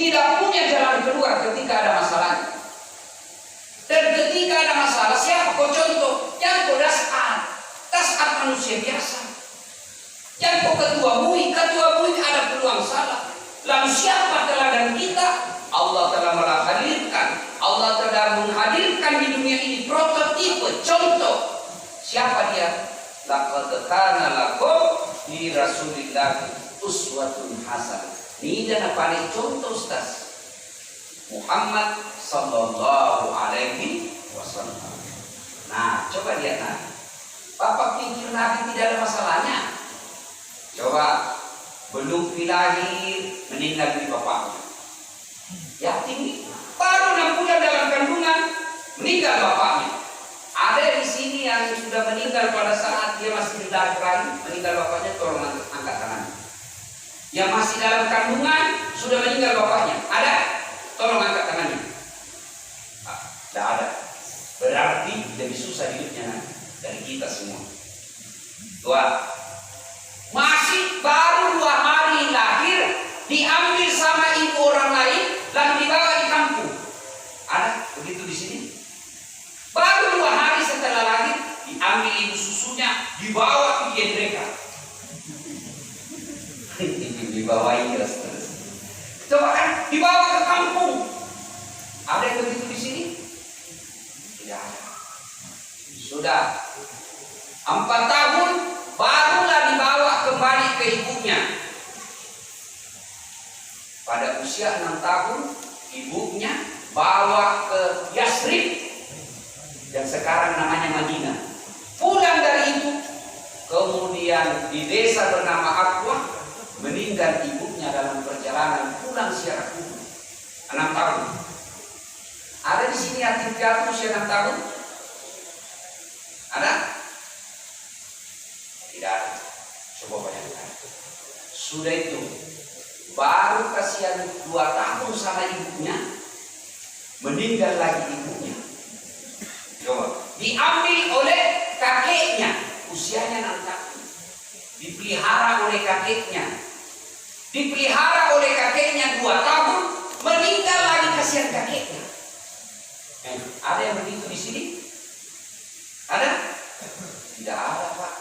Tidak punya jalan keluar ketika ada masalah. Dan ketika ada masalah, siapa kau contoh? Yang kau dasar manusia biasa. Yang kau ketua MUI ada peluang salah. Lalu siapa teladan kita? Allah telah menghadirkan. Allah telah menghadirkan di dunia ini prototipe, contoh. Siapa dia? Laqad kana lakum fi Rasulillah uswatun hasanah. Ini dan paling contoh Ustaz Muhammad sallallahu alaihi wasallam. Nah, coba lihat Nabi. Bapak pikir Nabi tidak ada masalahnya? Coba, belum lahir meninggal di bapaknya. Yatim nih, baru 6 bulan dalam kandungan meninggal bapaknya. Ada di sini yang sudah meninggal pada saat dia masih di dalam rahim, meninggal bapaknya, tolong angkat tangannya. Yang masih dalam kandungan sudah meninggal bapaknya, ada? Tolong angkat tangannya. Tidak ada. Berarti lebih susah hidupnya dari kita semua. Dua, masih baru 2 hari lahir, diambil sama ibu orang lain, lalu dibawa di kampung. Ada begitu di sini? Baru 2 hari setelah lahir, diambil ibu susunya, dibawa ke mereka. Dibawa ke coba kan, dibawa ke kampung. Ada yang begitu di sini? Tidak ada. Sudah 4 tahun barulah dibawa kembali ke ibunya. Pada usia 6 tahun ibunya bawa ke Yasrib yang sekarang namanya Madinah. Pulang dari itu, kemudian di desa bernama Aqwa meninggal ibunya dalam perjalanan pulang secara kubur. 6 tahun. Ada di sini yatim piatu usia 6 tahun? Ada? Tidak ada. Coba bayangkan. Sudah itu baru kasihan 2 tahun sama ibunya, meninggal lagi ibunya. Coba. Diambil oleh kakeknya, usianya 6 tahun. Dipelihara oleh kakeknya. Dipelihara oleh kakeknya 2 tahun, meninggal lagi kasihan kakeknya. Ada yang begitu di sini? Ada? Tidak ada, Pak.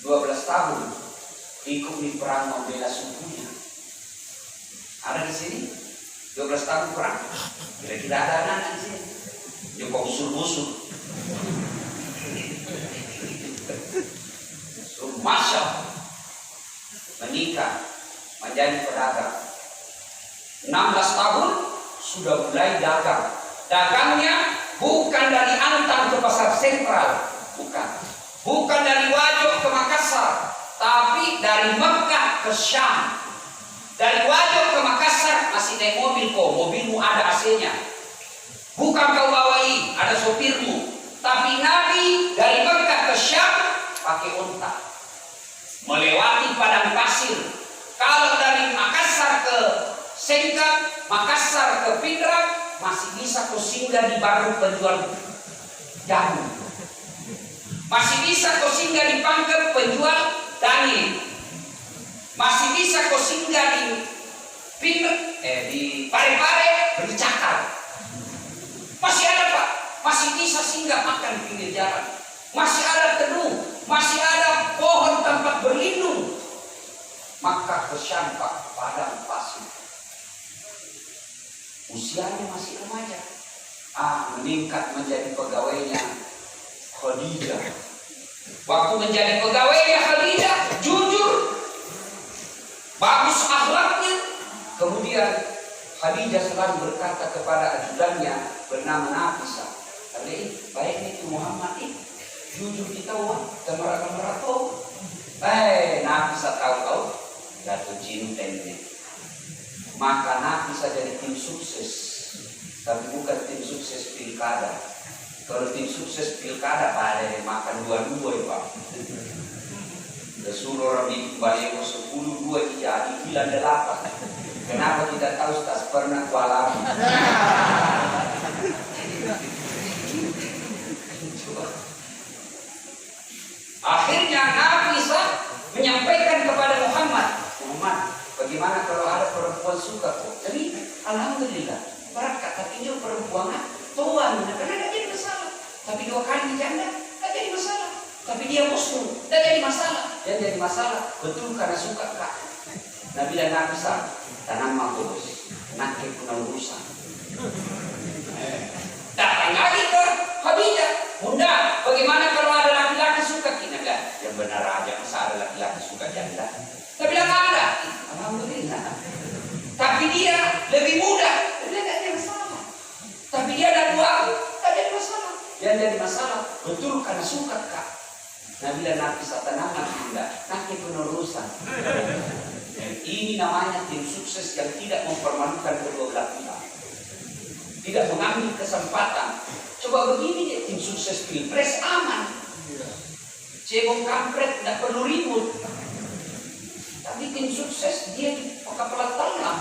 12 tahun ikut di perang membela sukunya. Ada di sini? 12 tahun perang. Kira-kira ada anak di sini? Dia kok usul-usul. Masya menikah, menjadi pedagang. 16 tahun sudah mulai dagang. Dagangnya bukan dari Antang ke pasar sentral, bukan dari Wajo ke Makassar, tapi dari Mekah ke Syam. Dari Wajo ke Makassar masih naik mobil kok, mobilmu ada AC-nya. Bukan kau bawai, ada sopirmu. Tapi Nabi dari Mekah ke Syam pakai unta, melewati padang pasir. Kalau dari Makassar ke Sengkang, Makassar ke Pindrang, masih bisa kau singgah di warung penjual jamu. Masih bisa kau singgah di pangkep penjual daging. Masih bisa kau singgah di Pare-Pare beli cakar. Masih ada, Pak. Masih bisa singgah makan di pinggir jalan. Masih ada teduh, masih ada pohon tempat berlindung. Maka ke Syam, Pak, padang pasir. Usianya masih remaja. Meningkat menjadi pegawainya Khadijah. Waktu menjadi pegawainya Khadijah, jujur, bagus akhlaknya. Kemudian Khadijah selalu berkata kepada ajudannya bernama Nafisah, baik itu Muhammad ini, jujur kita kemerat-kemerat kau. Nafisah tahu jatuh cinta ini. Maka Nafisah jadi tim sukses, tapi bukan tim sukses pilkada. Kalau tim sukses pilkada pada makan 2-2 ya, Pak. Suruh orang di Balego 10-2 jadi 9-8. Kenapa tidak tahu? Tak pernah kualami. Akhirnya Nafisah menyampaikan kepada Muhammad, bagaimana kalau ada perempuan suka kok. Jadi alhamdulillah berkat. Tapi dia perempuan tuan, karena tidak jadi masalah. Tapi 2 kali janda tidak jadi masalah. Tapi dia muslim tidak jadi masalah. Yang jadi masalah betul karena suka kak. Nabi dan Nabi tanam mangkos, nakik punau rusak. Datang lagi ke Khadijah. Bunda, bagaimana kalau ada laki-laki suka kita? Yang benar aja, masa ada laki-laki suka janda? Dia bilang ada. Alhamdulillah. Tapi dia lebih muda, dia tidak ada masalah. Tapi dia ada 2, tidak ada masalah. Yang jadi masalah betul karena suka kak. Nabi dan Nabi tanam bunda, nakik penerusan. Ini namanya tim sukses yang tidak mempermalukan kedua belah pihak. Tidak mengambil kesempatan. Coba begini deh, tim sukses pilpres aman. Cebong kampret tidak perlu ribut. Tapi tim sukses dia di kapal tengah.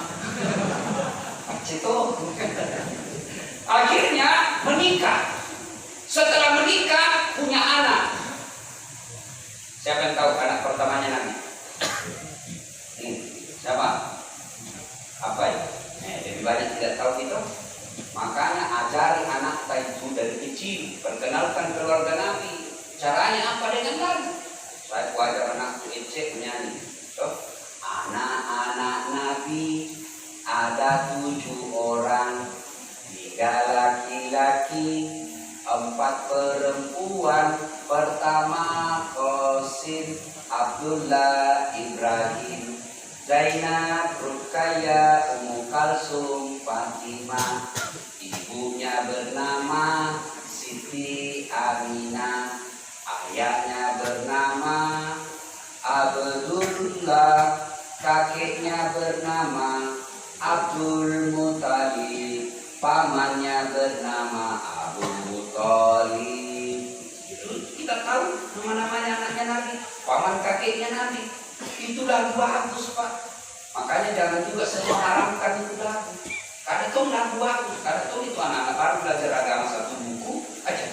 Ceto. Akhirnya menikah. Setelah menikah punya anak. Siapa yang tahu anak pertamanya Nabi? Siapa? Apa ya? Lebih banyak tidak tahu gitu. Makanya ajari anak itu dari kecil, perkenalkan keluarga Nabi. Caranya apa dengan lagu? Saya ajar anakku Ece menyanyi. So, anak-anak Nabi ada 7 orang, 3 laki-laki, 4 perempuan. Pertama Qasim, Abdullah, Ibrahim, Zainab, Ruqayyah, Ummu Kalsum, Fatimah. Ibunya bernama Siti Aminah, ayahnya bernama Abdullah, kakeknya bernama Abdul Muthalib, pamannya bernama Abu Thalib. Kita tahu nama-namanya anaknya Nabi, paman kakeknya Nabi. Itulah bagus Pak. Makanya jangan juga sering haramkan itu lagu. Karena itu lagu bagus. Karena itu anak-anak baru belajar agama 1 buku aja.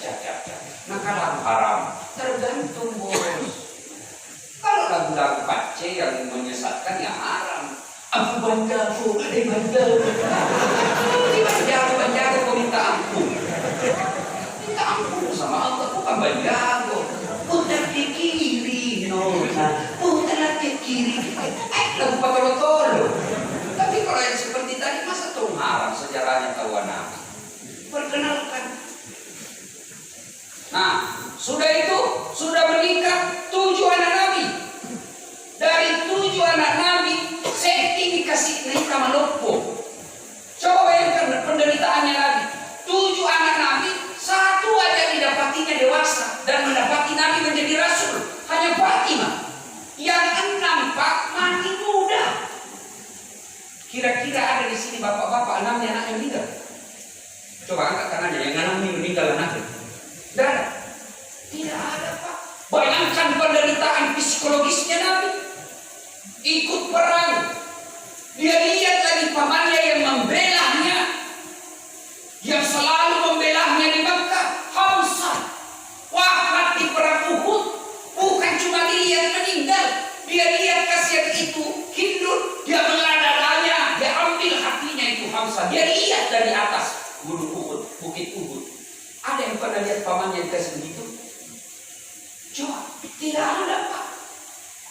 Nah kalau lagu haram tergantung bos. Kalau lagu-lagu pace yang menyesatkan ya haram. Aku banjago, banjago kau minta ampun. Minta ampun sama Allah, bukan banjago. Putar ke kiri, putar ke kiri. Lagu patolo-tolo. Tapi kalau yang seperti tadi masa tuh haram sejarahnya kawan Nabi. Perkenalkan. Nah, sudah itu sudah menikah 7 anak Nabi. Dari 7 anak Nabi, Seti dikasih nikah malopo. Coba bayangkan penderitaannya Nabi. 7 anak Nabi, 1 aja didapatinya dewasa dan mendapati Nabi menjadi rasul. Hanya Fatimah. Yang 6 Pak mati muda. Kira-kira ada di sini bapak-bapak 6 anaknya meninggal. Coba angkat tangannya yang 6 ini meninggal anaknya. Tidak ada Pak. Bayangkan penderitaan psikologisnya Nabi. Ikut perang. Dia lihat lagi pamannya yang membelahnya. Yang selalu membelahnya di Makkah. Hamzah. Wafat di perang Uhud. Bukan cuma dilihat meninggal. Dia lihat kasihan itu hidup. Dia mengadalanya. Dia ambil hatinya itu Hamzah. Dia lihat dari atas gunung Uhud, bukit Uhud. Ada yang pernah lihat pamannya dikasih begitu? Coba, tidak ada Pak.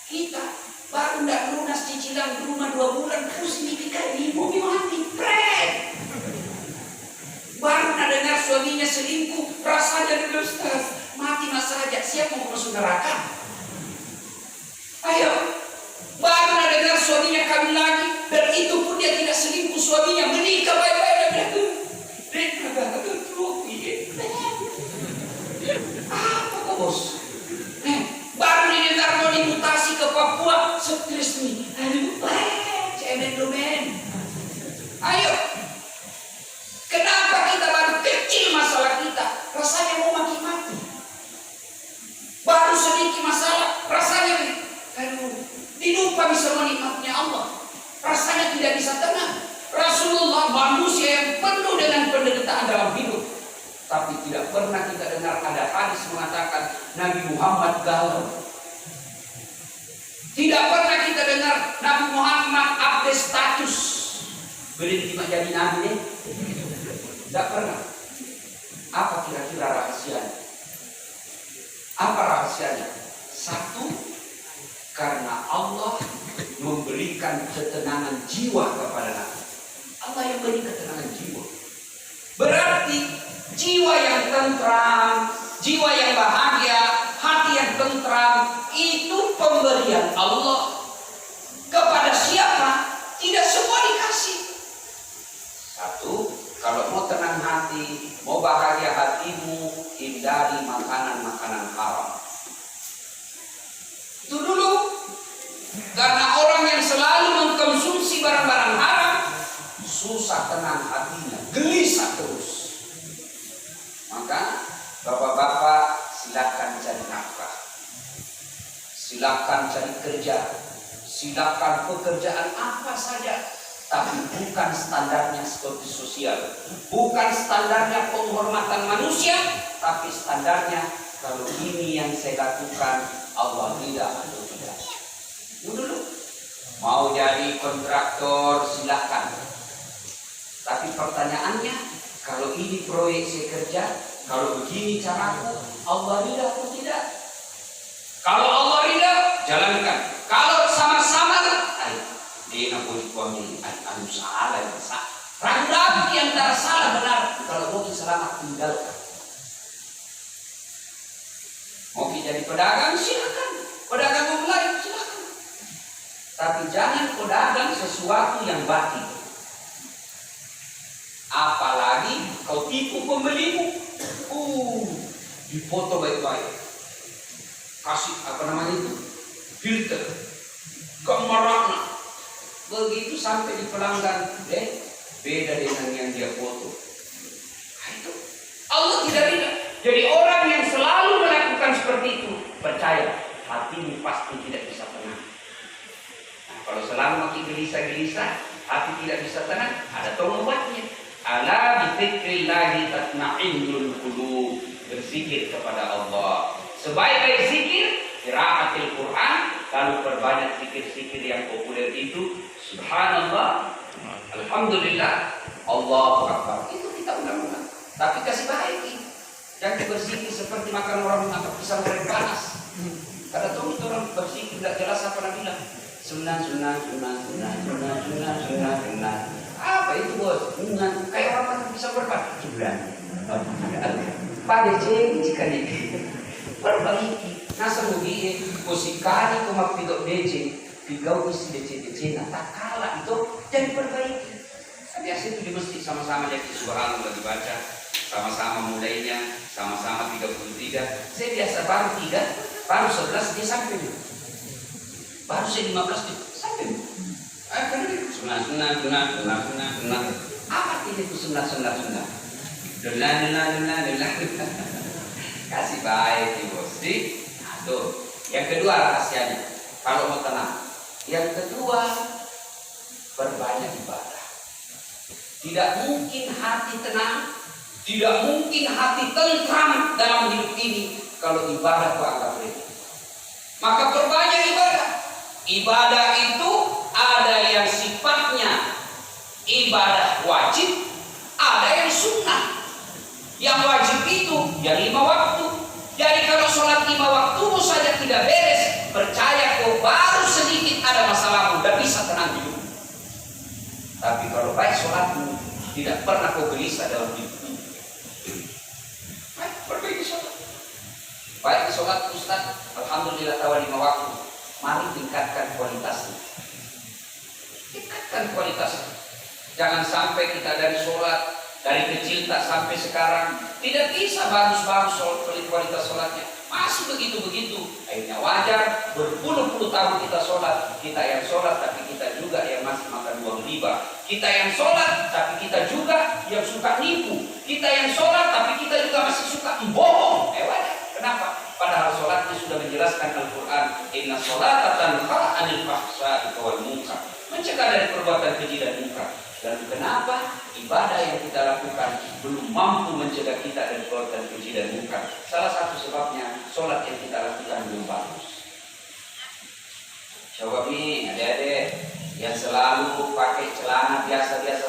Kita baru tidak lunas cicilan rumah 2 bulan, terus nikah ibu mati, pret. Baru nak dengar suaminya selingkuh, rasanya dulu Ustaz, mati masa saja, siapa mau masuk neraka? Ayo, baru nak dengar suaminya kawin lagi, dan itu pun dia tidak selingkuh, suaminya menikah baik-baik. Apa kok bos? Baru didengar mau dimutasi ke Papua, stres nih. Aduh, cemen lu men. Ayo, kenapa kita baru kecil masalah kita, rasanya mau maki-maki. Baru sedikit masalah, rasanya aduh, dilupa bisa menikmatnya Allah. Rasanya tidak bisa tenang. Rasulullah manusia yang penuh dengan penderitaan dalam hidup. Tapi tidak pernah kita dengar ada hadis mengatakan Nabi Muhammad galau. Tidak pernah kita dengar Nabi Muhammad update status. Berhenti jadi nabi deh. Tidak pernah. Apa kira-kira rahasianya? Apa rahasianya? Satu, karena Allah memberikan ketenangan jiwa kepada Nabi. Allah yang beri ketenangan jiwa. Berarti jiwa yang tentram, jiwa yang bahagia, hati yang tentram, itu pemberian Allah. Kepada siapa? Tidak semua dikasih. Satu, kalau mau tenang hati, mau bahagia hatimu, hindari makanan-makanan haram. Itu dulu. Karena orang yang selalu mengkonsumsi barang-barang haram, susah tenang hatinya, gelisah terus. Maka bapak-bapak silakan cari nafkah, silakan cari kerja, silakan pekerjaan apa saja, tapi bukan standarnya seperti sosial, bukan standarnya penghormatan manusia, tapi standarnya kalau ini yang saya lakukan Allah tidak atau tidak. Dulu mau jadi kontraktor silakan, tapi pertanyaannya kalau ini proyek saya kerja, kalau begini caraku Allah ridha atau tidak? Kalau Allah ridha jalankan, kalau sama-sama dia nak boleh suami anu salah yang salah. Randam di antara salah benar. Kalau mau selamat tinggalkan. Mau jadi pedagang silakan, pedagang online silakan. Tapi jangan pedagang sesuatu yang batil. Apalagi kau tipu pembelimu. Dipoto baik-baik. Kasih apa namanya itu? Filter. Kemarana. Begitu sampai di pelanggan, beda dengan yang dia foto. Itu Allah tidak ridha. Jadi orang yang selalu melakukan seperti itu, percaya hatimu pasti tidak bisa tenang. Nah, kalau selalu makin gelisah-gelisah, hati tidak bisa tenang, ada obatnya. Ala bizikrillahi tatma'innul qulub. Berzikir kepada Allah. Sebaik-baik zikir, qiraatil Quran, lalu perbanyak zikir-zikir yang populer itu. Subhanallah, alhamdulillah, Allahu Akbar. Itu kita ulang-ulang. Tapi kasih baik ini. Jangan berzikir seperti makan orang makan pisang goreng panas. Karena tuh orang berzikir tidak jelas apa nak bilang. Sunnah. Apa itu bos? Kayak orang makan pisang goreng panas. Sunnah. Pada jika ini perbaiki. Nasa mugi musikali kumapidok beje. Pigau isi DC tak kalah itu jadi perbaiki. Biasa itu di masjid sama-sama jadi suara lagi baca, sama-sama mulainya, sama-sama 33. Saya biasa baru 3, baru 11 dia sampai dulu. Baru saya 15 dia sampai dulu. Karena itu sunah. Apa artinya itu sunah? Denlah. Kasih baik ibu. Nah, tuh. Yang kedua rahasianya, kalau mau tenang. Yang kedua, berbanyak ibadah. Tidak mungkin hati tenang, tidak mungkin hati tentram dalam hidup ini kalau ibadah kau anggap remeh. Maka berbanyak ibadah. Ibadah itu ada yang sifatnya ibadah wajib, ada yang sunnah. Yang wajib itu yang 5 waktu. Jadi kalau sholat 5 waktumu saja tidak beres, percaya kau baru sedikit ada masalahmu, tidak bisa tenang hidup. Tapi kalau baik sholatmu, tidak pernah kau gelisah dalam hidupmu. Baik, perbaiki sholat. Baik sholat Ustaz, alhamdulillah tahu 5 waktu. Mari tingkatkan kualitasnya. Tingkatkan kualitasnya. Jangan sampai kita dari sholat, dari kecil tak sampai sekarang tidak bisa bagus-bagus kualitas sholatnya, masih begitu-begitu. Akhirnya wajar berpuluh-puluh tahun kita sholat, kita yang sholat tapi kita juga yang masih makan uang riba, kita yang sholat tapi kita juga yang suka nipu, kita yang sholat tapi kita juga masih suka bohong. Wajar. Kenapa? Padahal sholatnya sudah menjelaskan Al-Quran, inna sholata tanha 'anil fahsya'i wal munkar, mencegah dari perbuatan keji dan munkar. Dan kenapa ibadah yang kita lakukan belum mampu mencegah kita dari perbuatan keji dan munkar? Salah satu sebabnya sholat yang kita lakukan belum bagus. Coba nih adik-adik yang selalu pakai celana biasa-biasa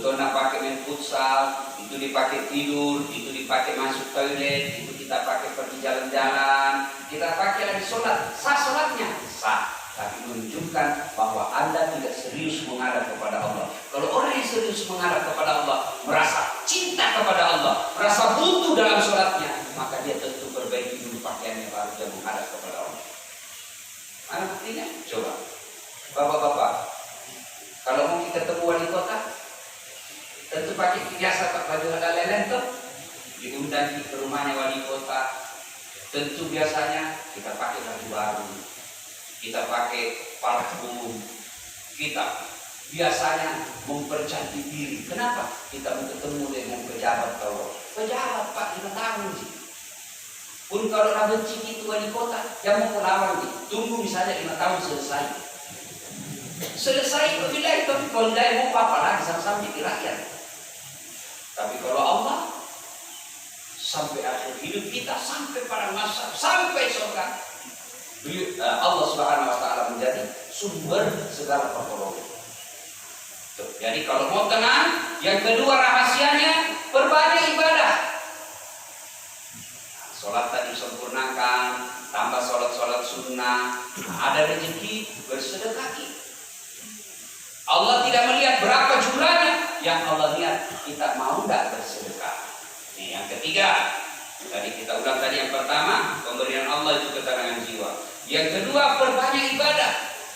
Contohnya pakai main futsal, itu dipakai tidur, itu dipakai masuk toilet, itu kita pakai pergi jalan-jalan, kita pakai lagi sholat. Sah sholatnya? Sah. Tapi menunjukkan bahwa Anda tidak serius menghadap kepada Allah. Kalau orang yang serius menghadap kepada Allah, merasa cinta kepada Allah, merasa butuh dalam sholatnya, maka dia tentu perbaiki dulu pakaiannya baru dia menghadap kepada Allah. Mana buktinya? Coba. Bapak-bapak, kalau mau kita ketemu wali kota, tentu pakai biasa Pak baju lelen tuh, diundang ke rumahnya wali kota. Tentu biasanya kita pakai baju baru, kita pakai parfum, kita biasanya mempercantik diri. Kenapa? Kita mau ketemu dengan pejabat atau pejabat Pak 5 tahun sih. Pun kalau nak benci itu wali kota, yang mau lawan sih. Tunggu misalnya 5 tahun selesai. Selesai kebilah itu kalau dia mau apa lagi sama-sama jadi rakyat. Tapi kalau Allah sampai akhir hidup kita, sampai pada masa, sampai surga, Allah Subhanahu wa Ta'ala menjadi sumber segala pertolongan. Jadi kalau mau tenang, yang kedua rahasianya perbanyak ibadah. Sholat tadi sempurnakan, tambah sholat sunnah, ada rezeki bersedekah. Allah tidak melihat berapa jumlahnya, yang Allah lihat kita mau tidak bersedekah. Ini yang ketiga. Tadi kita ulang tadi yang pertama, pemberian Allah itu ketenangan jiwa. Yang kedua, perbanyak ibadah.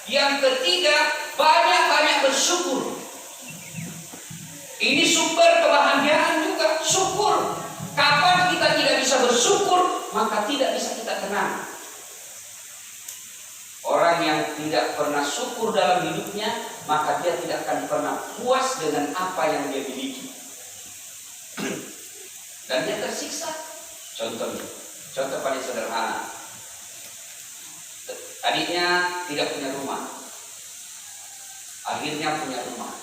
Yang ketiga, banyak-banyak bersyukur. Ini sumber kebahagiaan juga, syukur. Kapan kita tidak bisa bersyukur, maka tidak bisa kita tenang. Orang yang tidak pernah syukur dalam hidupnya, maka dia tidak akan pernah puas dengan apa yang dia miliki. Dan dia tersiksa. Contoh paling sederhana. Tadinya tidak punya rumah, akhirnya punya rumah.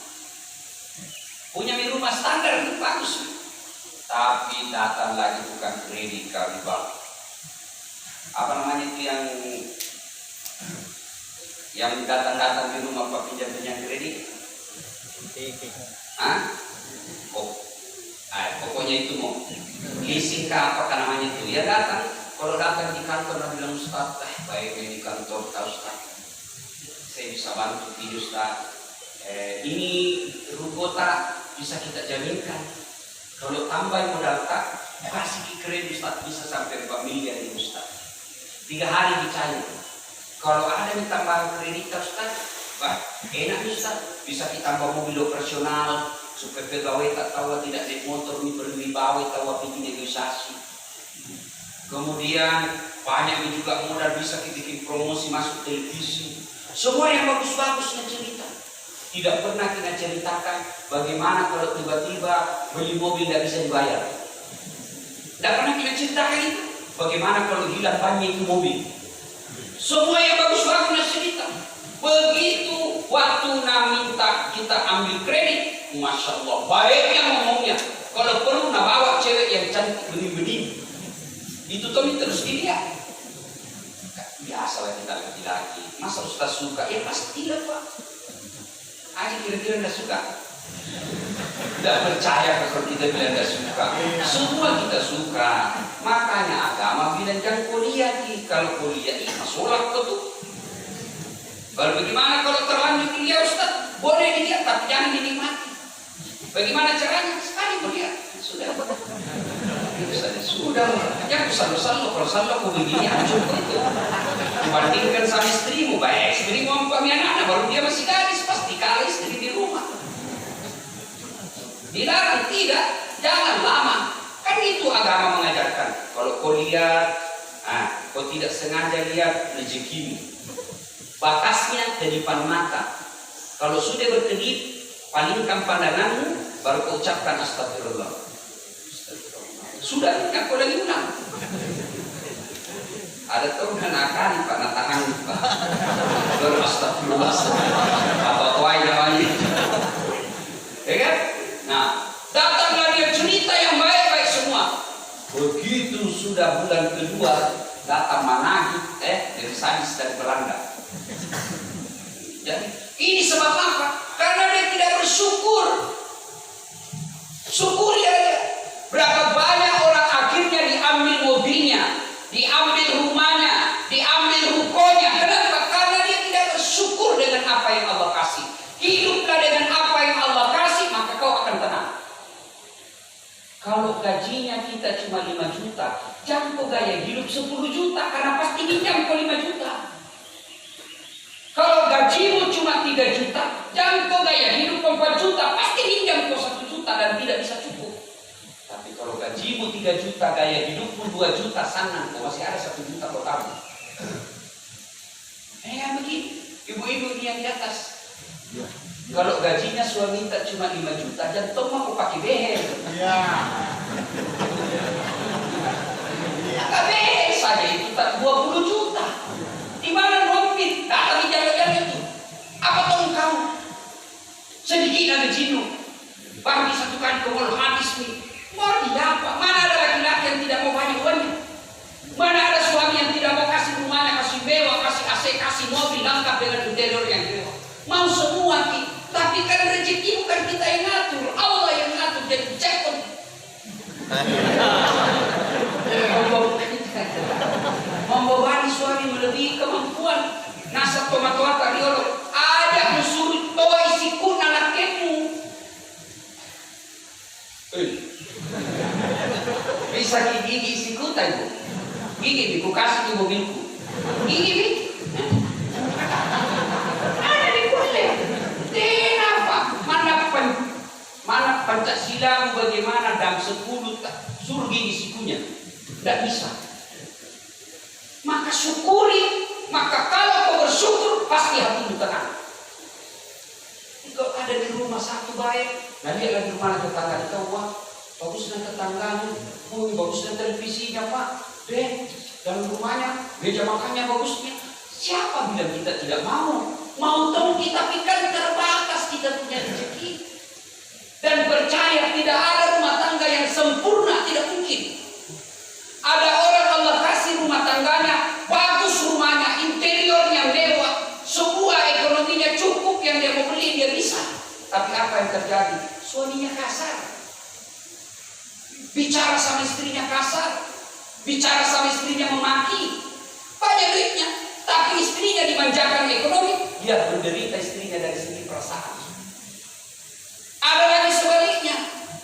Punya rumah standar itu bagus, tapi datang lagi bukan kredit kali bank. Apa namanya itu yang datang-datang di rumah Pak pinjam kredit? Pokoknya itu mau leasing ke apa namanya itu. Ya datang, kalau datang di kantor bilang Ustaz, baiknya di kantor tahu Ustaz, saya bisa bantu video Ustaz. Ini rukota bisa kita jaminkan. Kalau tambah modal tak, kasih kredit Ustaz bisa sampai 4 miliar ini Ustaz. 3 hari dicair. Kalau ada yang tambah kredit Ustaz, enak Ustaz, bisa ditambah mobil operasional supaya pegawai tak tahu tidak naik motor ini berwibawa tahu bikin negosiasi. Kemudian banyak juga modal bisa bikin promosi masuk televisi. Semua yang bagus-bagusnya cerita. Tidak pernah kita ceritakan bagaimana kalau tiba-tiba beli mobil tidak bisa dibayar. Tidak pernah kita ceritakan itu. Bagaimana kalau hilang banyak itu mobil. Semua yang bagus-bagusnya cerita. Begitu waktu minta kita ambil kredit, Masya Allah, baiknya ngomongnya. Kalau perlu bawa cewek yang cantik bening-bening, itu terus dilihat. Biasalah kita laki-laki. Masa Ustaz suka? Ya pasti lah Pak. Aja kira-kira tidak suka. Tidak percaya kalau kita bilang tidak suka. Semua kita suka. Makanya agama bilang jangan kuliah. Kalau kuliah, sholat betul. Kalau bagaimana kalau terlanjur kuliah Ustaz? Boleh dilihat tapi jangan dinikmati. Bagaimana caranya? Sekali melihat. Sudah. Sudah. Jangan selalu kalau selalu begini hancur itu. Dibandingkan sama istrimu, baik istrimu sama anak-anak, baru dia masih gadis pasti kalah istri di rumah. Dilarang tidak, jangan lama. Kan itu agama mengajarkan. Kalau kau lihat, kau tidak sengaja lihat rezekimu. Batasnya di depan mata. Kalau sudah berkedip, palingkan pandanganmu, baru kau ucapkan astagfirullah. Sudah, kan kau lagi ulang. Ada tuh nakal Pak, natahan Pak. Astagfirullah. Apa kuai namanya? Ya kan? Nah, datanglah dia cerita yang baik-baik semua. Begitu sudah bulan kedua, datang Managi, dari Sadis dari Belanda. Jadi ini sebab apa? Karena dia tidak bersyukur. Syukuri aja. Berapa banyak orang akhirnya diambil mobilnya, diambil rumahnya, diambil rukonya. Kenapa? Karena dia tidak bersyukur dengan apa yang Allah kasih. Hiduplah dengan apa yang Allah kasih, maka kau akan tenang. Kalau gajinya kita cuma 5 juta, jangan kau gaya hidup 10 juta, karena pasti pinjam kau 5 juta. Kalau gajimu cuma 3 juta, jangan kau gaya hidup 4 juta, pasti pinjam kau 1 juta dan tidak bisa cukup. Tapi kalau gajimu 3 juta, gaya hidupmu 2 juta, senang kau masih ada 1 juta kau tabung. Begini, ibu-ibu yang di atas. Kalau gajinya suami minta cuma 5 juta, jantung aku pakai beher. Agak beher saja itu tak 20 juta. Di mana duit? Tapi jangan itu. Apa tahu kamu? Sedikit ada jinu. Bagi satu kali kau mau habis nih. Mau diapa? Mana ada laki-laki yang tidak mau banyak uangnya? Mana ada suami yang tidak mau kasih rumahnya, kasih mewah, kasih AC, kasih mobil lengkap dengan interior yang mewah? Mau semua kita. Tapi kan rezeki bukan kita yang ngatur, Allah yang ngatur. Jadi cekon. Membebani suami melebihi kemampuan. Nasab tomat-tomat riolo. Ada musuh toa isi kun anakmu. Bisa gigi isi kuta ibu. Gigi ibu kasih di mobilku. Gigi bi. Ada di kulit. Mana Pancasila bagaimana dalam 10 suruh gigi sikunya? Tidak bisa. Maka syukuri. Maka kalau kau bersyukur pasti hatimu tenang. Kalau ada di rumah satu baik, nah lihat lagi rumah tetangga kita, wah bagus dengan tetangganya, bagus dengan televisinya pak, dalam rumahnya meja makannya bagusnya. Siapa bilang kita tidak mau? Mau tahu kita pikir terbatas kita punya rezeki. Dan percaya tidak ada rumah tangga yang sempurna, tidak mungkin. Ada orang Allah kasih rumah tangganya, bagus rumahnya, interiornya mewah, sebuah ekonominya cukup, yang dia mau beli dia bisa. Tapi apa yang terjadi? Suaminya kasar. Bicara sama istrinya kasar. Bicara sama istrinya memaki. Banyak duitnya. Tapi istrinya dimanjakan ekonomi, dia menderita istrinya dari segi perasaan. Ada lagi sebaliknya,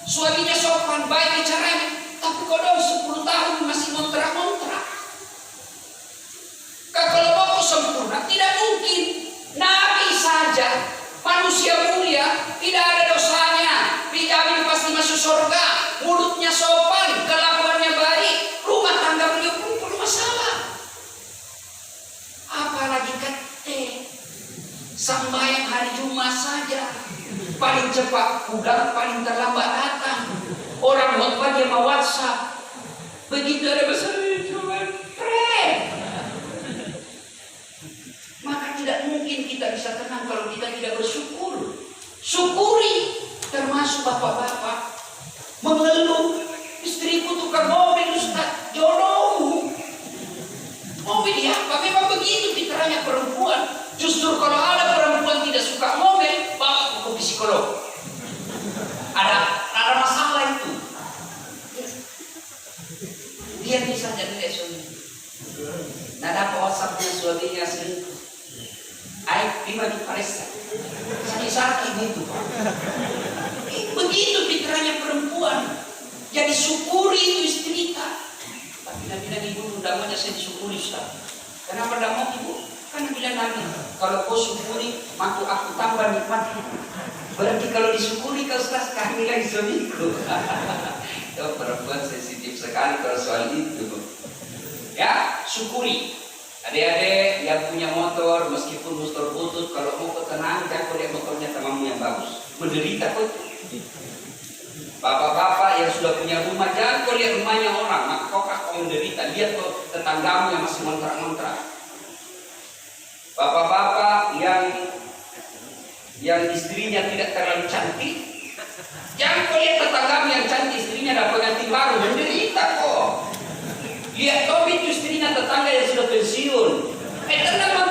suaminya sopan, baik bicaranya, tapi kodong 10 tahun masih ngontrak-ngontrak. Kalau mau sempurna, tidak mungkin. Nabi saja, manusia mulia, tidak ada dosanya, dijamin pasti masuk surga, mulutnya sopan, kelakuannya baik, rumah tangga beliau pun penuh masalah. Apalagi kete, sembahyang hari Jumat saja. Paling cepat pulang, paling terlambat datang. Orang khotbah dia mau WhatsApp. Begitu ada besar cuma maka tidak mungkin kita bisa tenang kalau kita tidak bersyukur. Syukuri, termasuk bapak-bapak mengeluh, istriku tukar mobil Ustaz, jodohmu. Mobil apa? Memang begitu fitrahnya perempuan. Justru kalau ada perempuan tidak suka mobil, bawa ke psikolog. Ada masalah itu. Dia bisa jadi suami. Nah, dapat WhatsAppnya suaminya selingkuh. Lima di Parisa. Sakit-sakit gitu. Begitu pikirannya perempuan. Jadi syukuri itu istri kita. Tapi Nabi ibu damanya saya disyukuri Ustaz. Kenapa damai ibu? Kan bilang Nabi, kalau kau syukuri, maka aku tambah nikmat. Berarti kalau disyukuri kau Ustaz, kami lagi suamiku. Kau perempuan sensitif sekali kalau soal itu. Ya, syukuri. Adik-adik yang punya motor, meskipun motor butut, kalau mau kau tenang, jangan kau lihat motornya temanmu yang bagus. Menderita kau. Bapak-bapak yang sudah punya rumah, jangan kau lihat rumahnya orang, maka kau menderita. Lihat kau tetanggamu yang masih ngontrak-ngontrak. Bapak-bapak yang istrinya tidak terlalu cantik, jangan kau lihat tetanggamu yang cantik, istrinya dapat ganti baru, menderita kok. Lihat kau itu istrinya tetangga yang sudah pensiun, tenang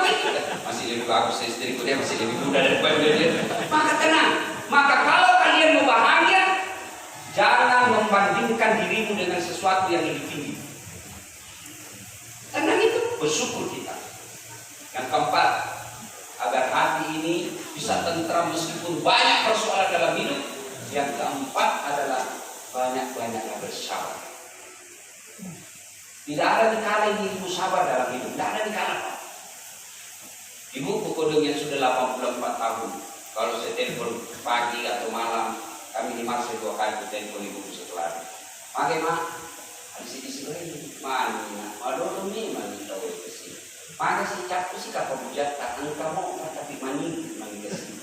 masih lebih bagus istriku, dia masih lebih muda daripada dia. Maka tenang. Maka kalau kalian mau bahagia, itu dengan sesuatu yang lebih tinggi. Karena itu bersyukur kita. Yang keempat, agar hati ini bisa tentram meskipun banyak persoalan dalam hidup. Yang keempat adalah banyak-banyaklah bersabar. Tidak ada dikala dirimu sabar dalam hidup. Tidak ada dikala. Ibu kodong yang sudah 84 tahun, kalau saya telepon pagi atau malam, kami di Mars 2 kali telepon ibu setelah. Pakai mak, di sini mana? Aduh ni mana tahu sih. Pakai si capku sih kapal bujat tak angka mau tapi mani sih.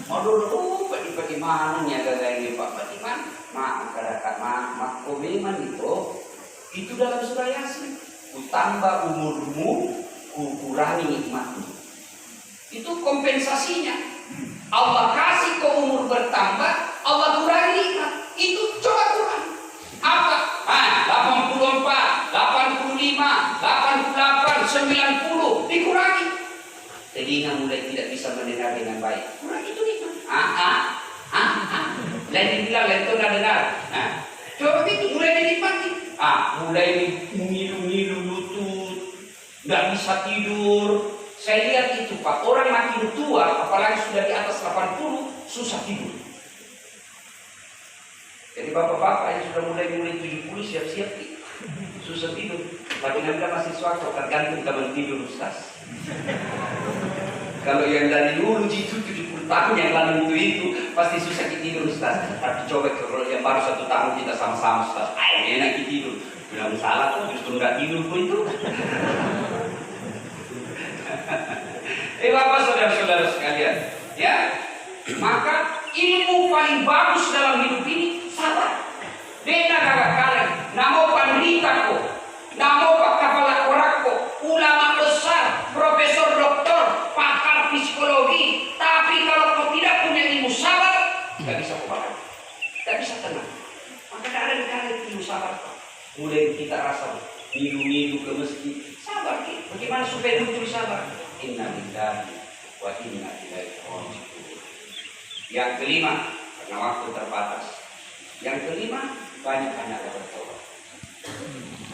Aduh padi mana nih agak ini pak padi mana? Mak kadakat mak komeman itu dalam surah Yasin. Utambah umurmu, kurangi nikmatmu. Itu kompensasinya. Allah kasih ke umur bertambah, Allah kurangi nikmat. Itu coba kurang. Apa? 84, 85, 88, 90 dikurangi. Telinga mulai tidak bisa mendengar dengan baik. Kurangi itu nikmat. Lain bilang lain itu tidak dengar. Coba itu mulai dinikmati. Mulai ngilu-ngilu lutut, nggak bisa tidur. Saya lihat itu Pak, orang makin tua, apalagi sudah di atas 80, susah tidur. Jadi bapak-bapak yang sudah mulai 70 siap-siap susah tidur. Bagi Anda masih suatu tergantung teman tidur Ustaz. Kalau yang dari dulu itu 70 tahun yang lalu itu pasti susah tidur Ustaz. Tapi coba kalau yang baru 1 tahun kita sama-sama Ustaz, enak tidur. Bilang salah kok justru nggak tidur pun itu. Bapak saudara-saudara sekalian, ya, maka ilmu paling bagus dalam hidup ini sabar. Dena kakak kalian, namo pandita ko, namo pakapala korako, ulama besar, profesor doktor, pakar psikologi. Tapi kalau kau tidak punya ilmu sabar, tidak bisa kuat, tidak bisa tenang. Maka ada di kalian ilmu sabar. Mulai kita rasa milu-milu ke masjid, sabar. Bagaimana supaya muncul sabar? Inna lillahi wa inna ilaihi raji'un. Yang kelima, karena waktu terbatas. Yang kelima, banyak-banyak bertobat.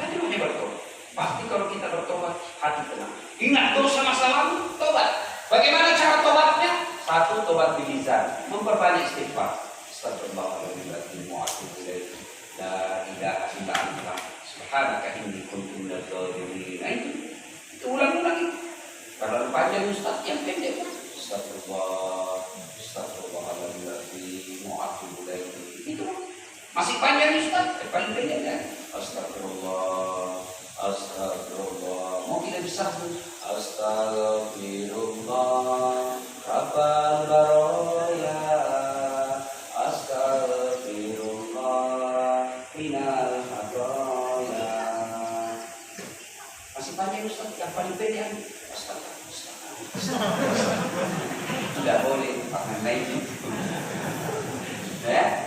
Banyak-banyak bertobat. Pasti kalau kita bertobat, hati tenang. Ingat dosa masa lalu, tobat. Bagaimana cara tobatnya? 1, tobat bilisan, memperbanyak istighfar. Astagfirullahaladzim wa atubu ilaih. La ilaha illa anta subhanaka inni kuntu minadz dzalimin. Nah itu ulang-ulang itu. Kalau panjang Ustaz yang pendek, astagfirullahaladzim wa atubu ilaih. Itu masih panjang Ustaz, paling pendek kan? Astagfirullah. Mau kita bisa astagfirullah rabbal baraya. Astagfirullah minal khataya. Masih panjang Ustaz, yang paling pendek. Tidak boleh pakai lain.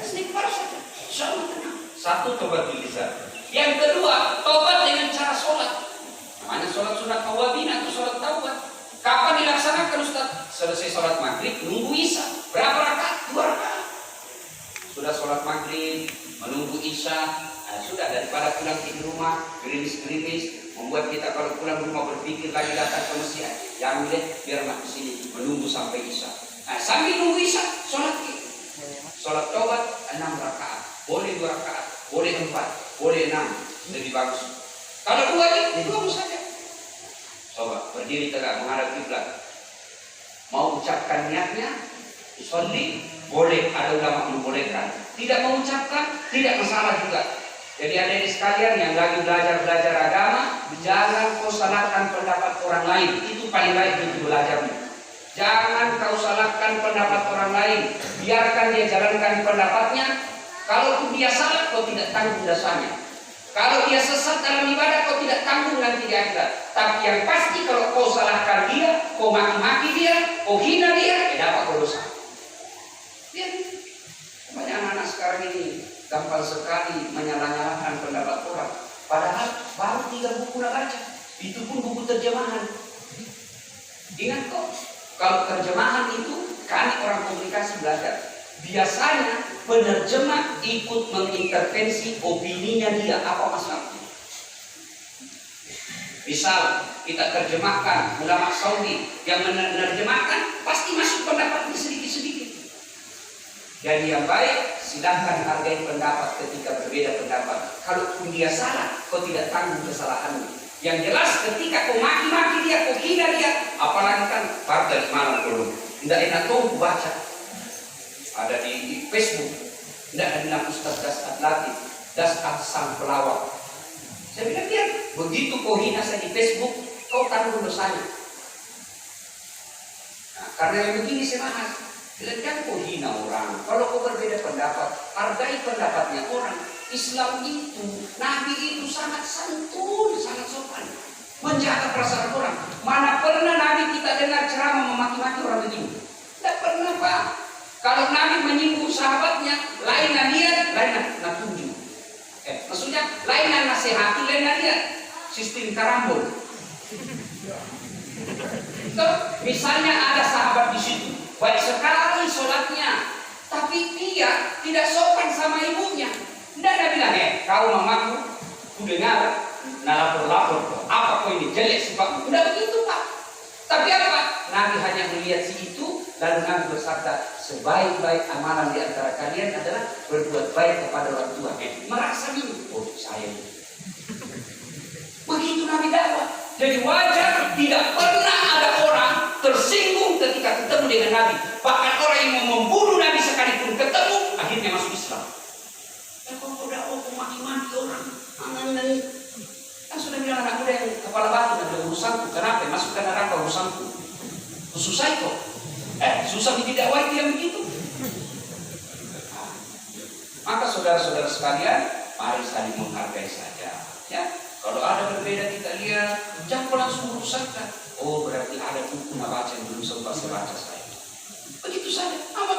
Istighfar saja. Insyaallah tenang. 1, tobat bilisan. Yang kedua, tobat dengan cara sholat. Namanya sholat sunat awabin atau sholat taubat. Kapan dilaksanakan Ustaz? Selesai sholat maghrib, nunggu isya. Berapa rakaat? 2 rakaat. Sudah sholat maghrib, menunggu isya. Sudah, daripada pulang di rumah, gerimis-gerimis, membuat kita kalau pulang rumah berpikir lagi datang ke masjid. Yang deh, biar mak kesini menunggu sampai isya. Sambil nunggu isya, sholat gitu. Sholat taubat 6 rakaat. Boleh 2 rakaat, boleh 4, boleh 6. Lebih bagus. Kalau 2 itu bagus saja. Coba berdiri tegak menghadap kiblat. Mau ucapkan niatnya, usolli, boleh, ada ulama membolehkan. Tidak mengucapkan, tidak masalah juga. Jadi adik sekalian yang lagi belajar agama, jangan kau salahkan pendapat orang lain. Itu paling baik untuk belajarmu. Jangan kau salahkan pendapat orang lain. Biarkan dia jalankan pendapatnya. Kalau dia salah, kau tidak tanggung dosanya. Kalau dia sesat dalam ibadah, kau tidak tanggung nanti di akhirat. Tapi yang pasti kalau kau salahkan dia, kau maki-maki dia, kau hina dia, dapat kau dosa. Lihat, banyak anak-anak sekarang ini gampang sekali menyalah-nyalahkan pendapat orang. Padahal baru 3 buku nak baca. Itu pun buku terjemahan. Ingat kok, kalau terjemahan itu kami orang komunikasi belajar. biasanya penerjemah ikut mengintervensi opininya dia, apa masalahnya. Misal kita terjemahkan ulama Saudi, yang menerjemahkan pasti masuk pendapatnya sedikit-sedikit. Jadi yang baik, silahkan hargai pendapat ketika berbeda pendapat. Kalaupun dia salah, kau tidak tanggung kesalahannya. Yang jelas ketika kau maki-maki dia, kau hina dia, apalagi kan partai malam dulu. Tidak enak kau baca. Ada di Facebook. Tidak ada bilang Ustaz Dasat Latif, Dasat Sang Pelawak. Saya bilang dia, begitu kau hina saya di Facebook, kau tanggung dosanya. Nah, karena yang begini saya bahas. Jangan kau hina orang. Kalau kau berbeda pendapat, hargai pendapatnya orang. Islam itu, Nabi itu sangat santun, sangat sopan, menjaga perasaan orang. Mana pernah Nabi kita dengar ceramah memaki-maki orang begini? Tidak pernah, Pak. Kalau Nabi menyinggung sahabatnya, lain niat, lain tunjuk. Maksudnya lain nasihati, lain niat. Sistem karambol. Misalnya ada sahabat di situ, baik sekali sholatnya, tapi dia tidak sopan sama ibunya. Tidak ada bilang, kau mamaku, ku dengar, lapor-lapor, apa kau ini jelek sifatmu. Tidak begitu, Pak. Tapi apa? Nabi hanya melihat si itu, lalu Nabi bersabda, sebaik-baik amalan di antara kalian adalah berbuat baik kepada orang tua. Merasa bingung, oh saya ini. Begitu Nabi dakwah. Jadi wajar tidak pernah ada orang tersinggung ketika ketemu dengan Nabi. Bahkan orang yang mau membunuh Nabi sekalipun ketemu, akhirnya masuk Islam. Kau udah maki-maki orang. Kan sudah bilang anak muda yang kepala batu dan ada urusanku. Kenapa? Masukkan neraka urusanku. Susah itu. Susah didakwai dia begitu. Maka saudara-saudara sekalian, mari saling menghargai saja. Ya. Kalau ada berbeda kita lihat, jangan langsung merusakkan. Oh, berarti ada buku baca yang belum sempat saya baca saya. Begitu saja. Apa?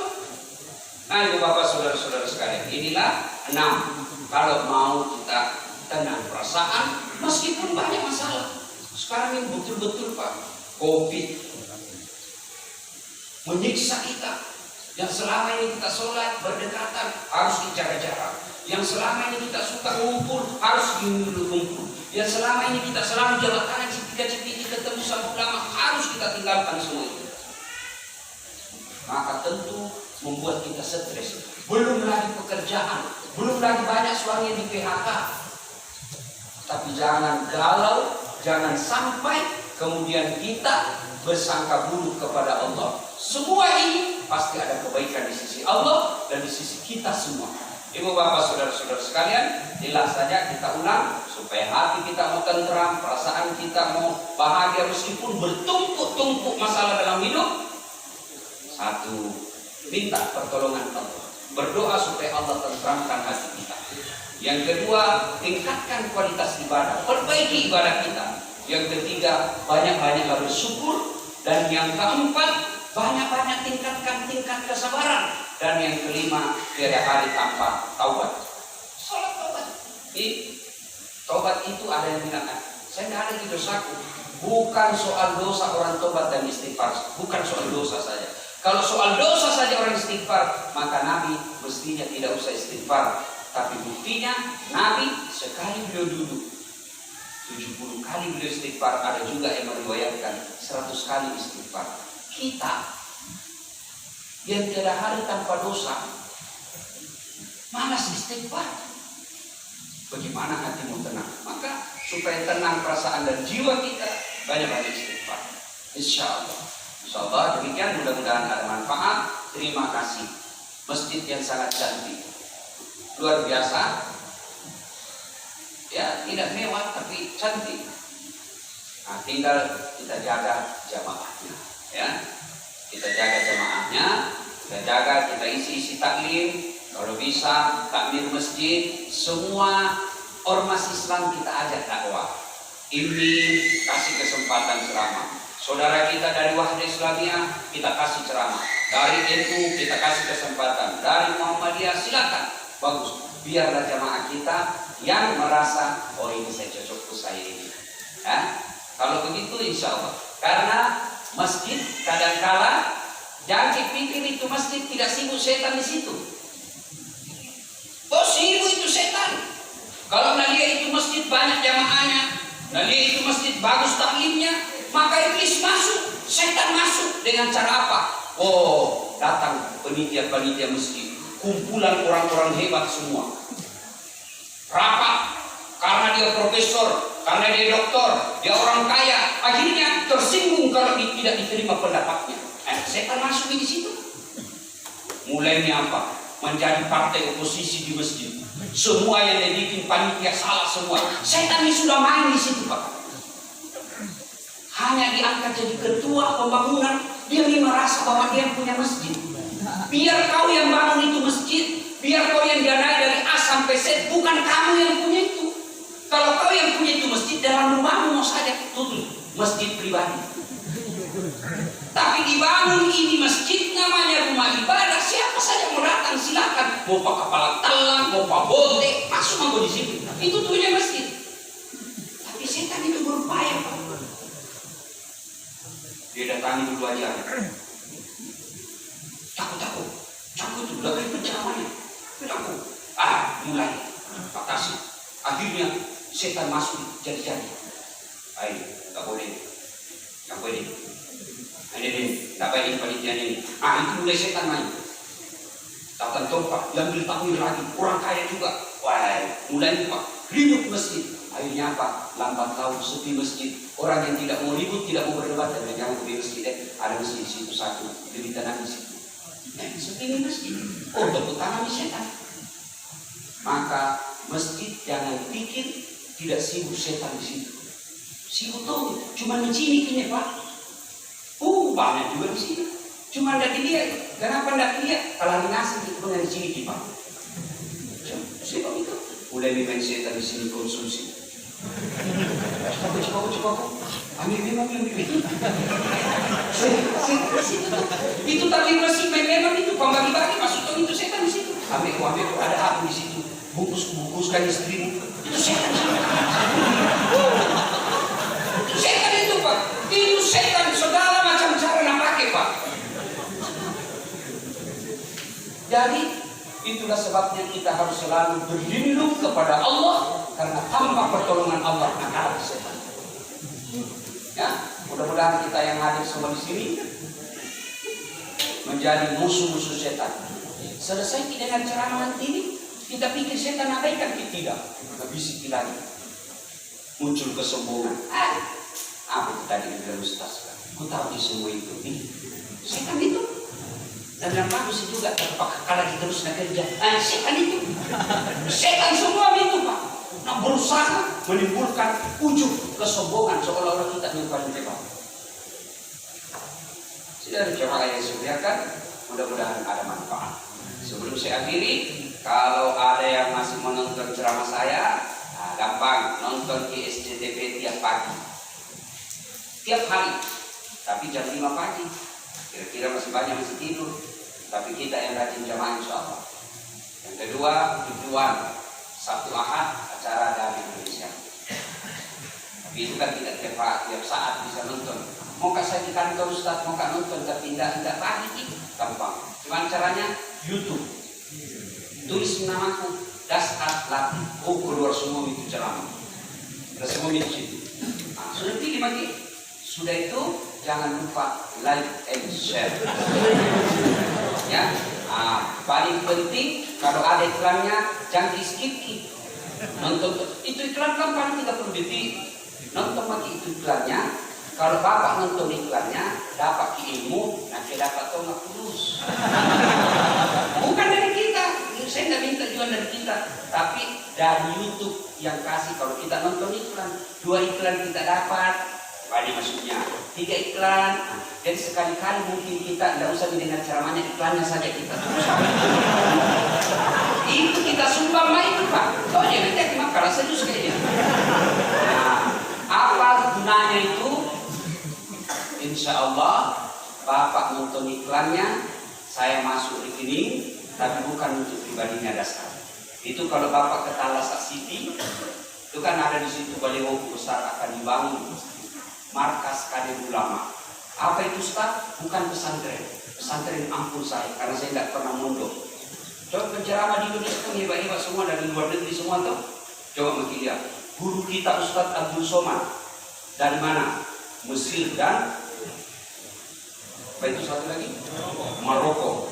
Nah, itu Bapak saudara-saudara sekalian. Inilah 6. Kalau mau kita tenang perasaan, meskipun banyak masalah. Sekarang ini betul-betul Pak, COVID menyiksa kita. Yang selama ini kita sholat berdekatan harus dijaga jarak. Yang selama ini kita suka ngumpul harus dikumpul. Yang selama ini kita selalu jabat tangan cipika-cipiki ketemu sama ulama harus kita tinggalkan semua itu. Maka tentu membuat kita stres. Belum lagi pekerjaan, belum lagi banyak suami di PHK. Tapi jangan galau, jangan sampai kemudian kita bersangka buruk kepada Allah. Semua ini pasti ada kebaikan di sisi Allah dan di sisi kita semua. Ibu bapak saudara-saudara sekalian, jelas saja kita ulang supaya hati kita mau tenteram, perasaan kita mau bahagia meskipun bertumpuk-tumpuk masalah dalam hidup. 1, minta pertolongan Allah, berdoa supaya Allah tenteramkan hati kita. Yang kedua, tingkatkan kualitas ibadah, perbaiki ibadah kita. Yang ketiga, banyak-banyaklah bersyukur. Dan yang keempat, banyak-banyak tingkatkan tingkat kesabaran. Dan yang kelima, tiada hari tanpa taubat. Salat taubat. Taubat itu ada yang bilang, saya tidak ada di dosaku. Bukan soal dosa orang taubat dan istighfar, bukan soal dosa saja. Kalau soal dosa saja orang istighfar, maka Nabi mestinya tidak usah istighfar. Tapi buktinya Nabi sekali beliau duduk 70 kali beliau istighfar. Ada juga yang meriwayatkan 100 kali istighfar. Kita yang tiada hari tanpa dosa malas istighfar. Bagaimana hatimu tenang? Maka supaya tenang perasaan dan jiwa kita, banyak-banyak istighfar. Insyaallah demikian, mudah-mudahan ada manfaat. Terima kasih. Masjid yang sangat cantik, luar biasa. Ya, tidak mewah tapi cantik. Nah, tinggal kita jaga jamaahnya, ya. Kita jaga jamaahnya, kita jaga, kita isi taklim. Kalau bisa takmir masjid, semua ormas Islam kita ajak dakwah. Ini kasih kesempatan ceramah. Saudara kita dari Wahda Islamiyah kita kasih ceramah. Dari NU kita kasih kesempatan. Dari Muhammadiyah silakan. Bagus. Biarlah jamaah kita yang merasa, oh ini saya cocok ke saya ini. Ya? Kalau begitu insya Allah. Karena masjid kadangkala Jangan pikir itu masjid tidak sibuk setan di situ. Oh sibuk itu setan. Kalau nalia itu masjid banyak jamaahnya, nalia itu masjid bagus taklimnya, maka iblis masuk, setan masuk dengan cara apa? Oh datang panitia-panitia masjid, kumpulan orang-orang hebat semua. Rapat karena dia profesor, karena dia doktor, dia orang kaya, akhirnya tersinggung kalau tidak diterima pendapatnya. Setan masuk di situ. Mulainya apa? Menjadi partai oposisi di masjid. Semua yang dibikin panitia salah semua. Setan ini sudah main di situ, Pak. Hanya diangkat jadi ketua pembangunan, dia merasa bahwa dia punya masjid. Biar kau yang bangun itu masjid, biar kau yang danai dari A sampai Z, bukan kamu yang punya itu. Kalau kau yang punya itu masjid, dalam rumahmu mau saja tutup masjid pribadi. Tapi dibangun ini masjid namanya rumah ibadah, siapa saja mau datang silakan. Mau pak kepala telang, mau pak bote, masuk mau di sini. Itu tuhnya masjid. Tapi setan itu berupaya, Pak. Dia datangi dulu aja. Takut itu udah ribet namanya. Takut. Mulai batasi. Akhirnya setan masuk jadi. Ayo, tak boleh. Ini, tak baik panitia ini. Itu mulai setan main. Datang tempat, ambil takmir lagi. Orang kaya juga. Wah, mulai Pak. Ribut masjid. Akhirnya apa? Lambat laun sepi masjid. Orang yang tidak mau ribut, tidak mau berdebat, dan jangan pergi masjid. Ada masjid di situ satu, lebih tenang di situ. Sepi ini masjid. Oh, tepuk tangan di setan. Maka masjid jangan pikir tidak sibuk setan di situ. Sibuk tuh, cuma mencini kini Pak. Banyak juga di sini. Cuma tidak dia. Kenapa tidak dia? Kalau nasi itu pun yang di sini Pak. Sebab itu mulai main setan di sini konsumsi. Coba. Ambil. Itu tadi masih memang itu pembagi-bagi masuk itu setan di situ. Ambil ada apa di situ? Bungkuskan istrimu. Itu setan. Itu setan itu Pak. Itu setan segala macam cara nak pakai Pak. Jadi itulah sebabnya kita harus selalu berlindung kepada Allah, karena tanpa pertolongan Allah akan ada setan. Ya, mudah-mudahan kita yang hadir semua di sini menjadi musuh-musuh setan. Selesai dengan ceramah ini, kita pikir setan abaikan, tidak. Bisik lagi, muncul kesombongan. Apa itu tadi yang bilang Ustaz? Ku tahu di semua itu. Setan itu. Dan yang bagus juga terpakai lagi terus nak kerja. Setan itu. Setan semua itu Pak. Nak berusaha menimbulkan ujub kesombongan seolah-olah kita yang paling hebat. Sudah jemaah yang disediakan, mudah-mudahan ada manfaat. Sebelum saya akhiri, kalau ada yang masih menonton ceramah saya, gampang nonton di SCTV tiap pagi. Tiap hari, tapi jam 5 pagi. Kira-kira masih banyak masih tidur, tapi kita yang rajin jamaah insya Allah. Yang kedua, tujuan Sabtu Ahad acara dari Indonesia. Tapi itu kan tidak tiap saat bisa nonton. Mau saya di kantor Ustaz, mau nonton, tapi tidak pagi itu gampang. Cuman caranya YouTube. Tulis namaku Dasat Latih. Keluar semua itu ceramah. Ada semua itu situ. Sudah pilih lagi. Sudah itu jangan lupa like and share. Ya, paling penting kalau ada iklannya jangan di skip. Nonton itu iklan kan paling 30 detik. Nonton lagi itu iklannya. Kalau bapak nonton iklannya dapat ilmu, nanti dapat tongkat tulus. Bukan dari kita. Saya tidak minta juga dari kita, tapi dari YouTube yang kasih. Kalau kita nonton iklan, 2 iklan kita dapat. Badi maksudnya 3 iklan. Dan sekali-kali mungkin kita tidak usah mendengar ceramahnya, iklannya saja kita. Itu kita sumbang itu Pak. Soalnya nanti aku makan rasa jus kayaknya. Apa gunanya itu? Insya Allah Bapak nonton iklannya, saya masuk di sini, tapi bukan untuk pribadinya Dasar. Itu kalau Bapak ke Talasak City, itu kan ada di situ baliho besar akan dibangun markas Kader Ulama. Apa itu Ustaz? Bukan pesantren, pesantren ampun saya, karena saya tidak pernah mondok. Coba penceramah di Indonesia kan hebat-hebat semua, dari luar negeri semua tuh. Coba makin lihat. Guru kita Ustadz Abdul Somad dari mana? Mesir dan apa itu satu lagi? Maroko.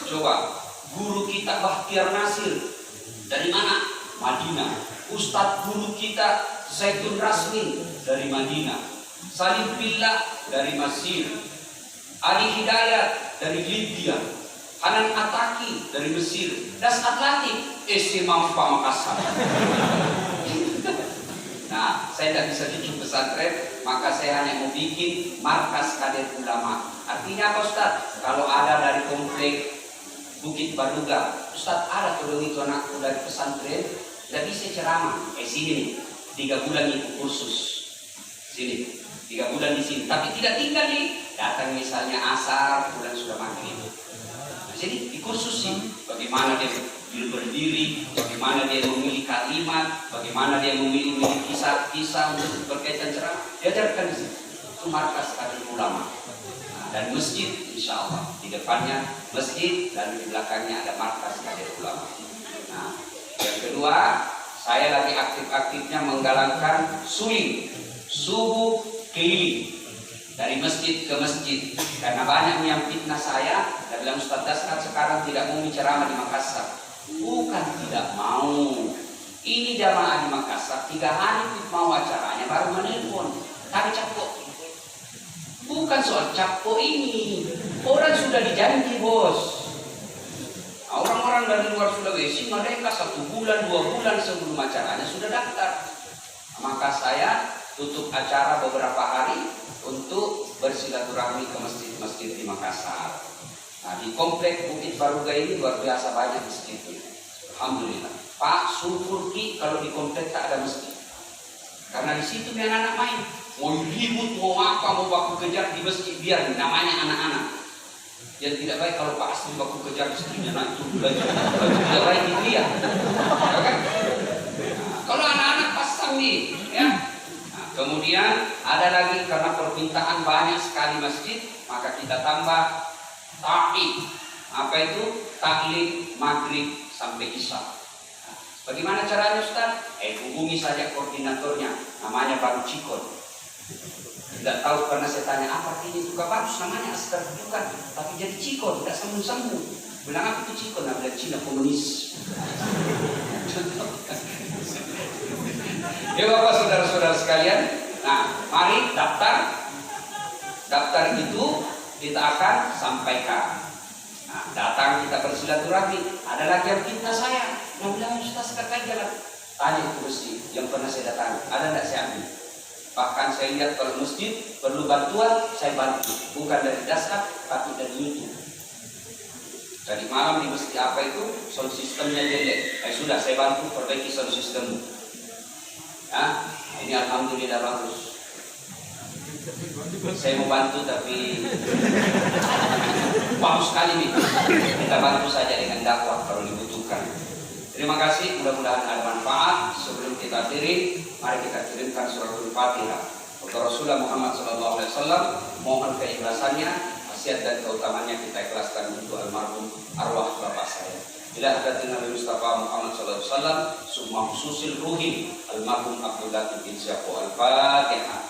Coba guru kita Bahtiar Nasir dari mana? Madinah. Ustadz guru kita Zaitun Rasmin dari Madinah. Salim Billah dari Mesir. Adi Hidayat dari Libya. Hanan Ataki dari Mesir. Das Atlantik SMA Makassar. Nah, saya tidak bisa bikin pesantren, maka saya hanya mau bikin markas kader ulama. Artinya apa Ustaz? Kalau ada dari komplek Bukit Baruga, Ustaz ada tuh itu anakku dari pesantren, tidak bisa ceramah. Sini nih, 3 bulan ikut kursus. Sini, 3 bulan di sini. Tapi tidak tinggal di, datang misalnya asar, bulan sudah maghrib. Nah, jadi di kursus sih, bagaimana dia berdiri, bagaimana dia memilih kalimat, bagaimana dia memilih kisah-kisah untuk berkaitan ceramah, diajarkan di sini. Itu markas kader ulama. Nah, dan masjid, insya Allah di depannya masjid dan di belakangnya ada markas kader ulama. Nah, yang kedua, saya lagi aktif-aktifnya menggalakkan suling, subuh keliling dari masjid ke masjid, karena banyak yang fitnah saya dan bilang Ustaz Dasrat sekarang tidak mau ceramah di Makassar. Bukan tidak mau. Ini jamaah di Makassar 3 hari mau acaranya baru menelpon. Kami capok. Bukan soal capok ini. Orang sudah dijanji bos. Orang-orang dari luar Sulawesi mereka 1 bulan 2 bulan sebelum acaranya sudah daftar. Maka saya tutup acara beberapa hari untuk bersilaturahmi ke masjid-masjid di Makassar. Nah, di komplek Bukit Baruga ini luar biasa banyak masjidnya. Alhamdulillah. Pak, syukur Ki kalau di komplek tak ada masjid. Karena di situ biar anak main. Mau ribut, mau apa, mau baku kejar di masjid, biar namanya anak-anak. Yang tidak baik kalau Pak Asli baku kejar di situ, nanti belajar tidak baik di dia. Kan? Nah, kalau anak-anak pasang nih, ya. Nah, kemudian ada lagi karena permintaan banyak sekali masjid, maka kita tambah ta'ib. Apa itu? Taklim maghrib sampai isya. Nah, bagaimana caranya Ustaz? Hubungi saja koordinatornya, namanya Baru Cikon. Tidak tahu karena saya tanya apa artinya itu bagus, namanya askar bukan, tapi jadi Cikon, tidak sambung-sambung. Bilang apa itu Cikon? Nah, bilang Cina komunis. Ya Bapak saudara-saudara sekalian, nah mari daftar. Daftar itu kita akan sampaikan. Nah, datang kita bersilaturahmi. Ada lagi yang fitnah saya. Nah, bilang Ustaz kakak jalan. Tanya itu masjid yang pernah saya datangi. Ada tidak saya ambil? Bahkan saya lihat kalau masjid perlu bantuan, saya bantu. Bukan dari dasar, tapi dari YouTube. Tadi malam di masjid apa itu? Sound sistemnya jelek. Sudah saya bantu perbaiki sound sistem. Nah, ini alhamdulillah bagus. Saya mau bantu tapi bagus sekali nih. Kita bantu saja dengan dakwah kalau dibutuhkan. Terima kasih, mudah-mudahan ada manfaat. Sebelum kita akhiri, mari kita kirimkan suratul Fatihah untuk Rasulullah Muhammad SAW. Mohon keikhlasannya, wasiat dan keutamannya kita ikhlaskan untuk almarhum arwah bapak saya. Bila ada Nabi Mustafa Muhammad SAW, summa khususil ruhi almarhum Abdul Latif bin Syafo al-Fatihah.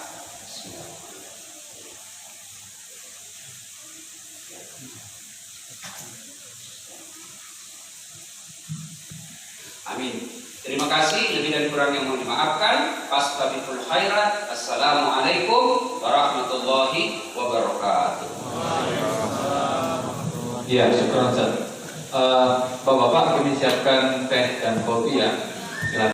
Amin. Terima kasih, lebih dan kurang yang mohon dimaafkan. Fastabiqul khairat. Assalamualaikum warahmatullahi wabarakatuh. Ya, syukur Ustaz. Bapak-bapak kami siapkan teh dan kopi ya. Silakan.